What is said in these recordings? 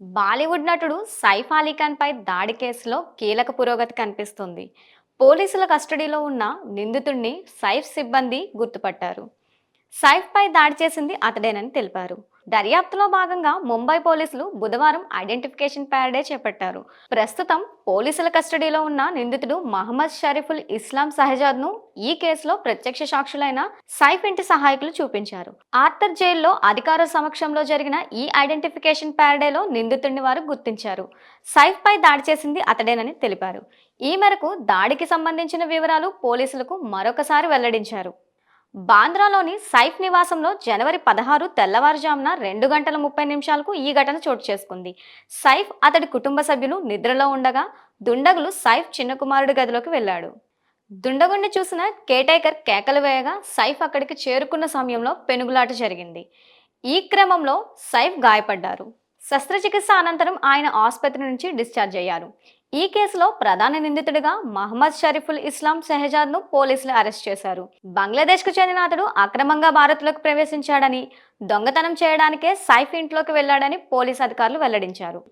బాలీవుడ్ నటుడు సైఫ్ అలీ ఖాన్ పై దాడి కేసులో కీలక పురోగతి కనిపిస్తుంది. పోలీసుల కస్టడీలో ఉన్న నిందితుడిని సైఫ్ సిబ్బంది గుర్తుపట్టారు. సైఫ్ పై దాడి చేసింది అతడేనని తెలిపారు. దర్యాప్తులో భాగంగా ముంబై పోలీసులు బుధవారం ఐడెంటిఫికేషన్ ప్యారడే చేపట్టారు. ప్రస్తుతం పోలీసుల కస్టడీలో ఉన్న నిందితుడు మహమ్మద్ షరీఫుల్ ఇస్లాం సహజాద్ను ఈ కేసులో ప్రత్యక్ష సాక్షులైన సైఫ్ ఇంటి సహాయకులు చూపించారు. ఆర్థర్ జైల్లో అధికారుల సమక్షంలో జరిగిన ఈ ఐడెంటిఫికేషన్ ప్యారడేలో నిందితుడిని వారు గుర్తించారు. సైఫ్ పై దాడి చేసింది అతడేనని తెలిపారు. ఈ మేరకు దాడికి సంబంధించిన వివరాలు పోలీసులకు మరొకసారి వెల్లడించారు. బాంద్రాలోని సైఫ్ నివాసంలో జనవరి 16 తెల్లవారుజామున 2 గంటల 30 నిమిషాలకు ఈ ఘటన చోటు చేసుకుంది. సైఫ్ అతడి కుటుంబ సభ్యులు నిద్రలో ఉండగా దుండగులు సైఫ్ చిన్న కుమారుడి గదిలోకి వెళ్ళాడు. దుండగుణ్ణి చూసిన కేటైకర్ కేకలు వేయగా సైఫ్ అక్కడికి చేరుకున్న సమయంలో పెనుగులాట జరిగింది. ఈ క్రమంలో సైఫ్ గాయపడ్డారు. శస్త్రచికిత్స అనంతరం ఆయన ఆసుపత్రి నుంచి డిశ్చార్జ్ అయ్యారు. ఈ కేసులో ప్రధాన నిందితుడిగా మహమ్మద్ షరీఫుల్ ఇస్లాం షెహజాద్ను పోలీసులు అరెస్ట్ చేశారు. బంగ్లాదేశ్కు చెందిన అతడు అక్రమంగా భారత్లోకి ప్రవేశించాడని, దొంగతనం చేయడానికే సైఫ్ ఇంట్లోకి వెళ్లాడని పోలీసు అధికారులు వెల్లడించారు.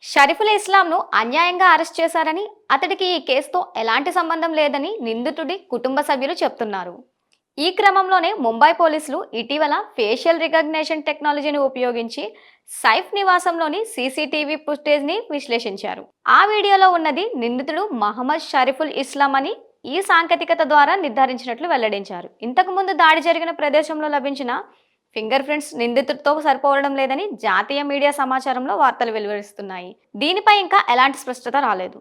షరీఫుల్ ఇస్లాంను అన్యాయంగా అరెస్ట్ చేశారని, అతడికి ఈ కేసుతో ఎలాంటి సంబంధం లేదని నిందితుడి కుటుంబ సభ్యులు చెప్తున్నారు. ఈ క్రమంలోనే ముంబై పోలీసులు ఇటీవల ఫేషియల్ రికగ్నిషన్ టెక్నాలజీని ఉపయోగించి సైఫ్ నివాసంలోని సీసీటీవీ ఫుటేజ్ని విశ్లేషించారు. ఆ వీడియోలో ఉన్నది నిందితుడు మహమ్మద్ షరీఫుల్ ఇస్లాం అని ఈ సాంకేతికత ద్వారా నిర్ధారించినట్లు వెల్లడించారు. ఇంతకు ముందు దాడి జరిగిన ప్రదేశంలో లభించిన ఫింగర్ ప్రింట్స్ నిందితుడితో సరిపోవడం లేదని జాతీయ మీడియా సమాచారంలో వార్తలు వెలువరిస్తున్నాయి. దీనిపై ఇంకా ఎలాంటి స్పష్టత రాలేదు.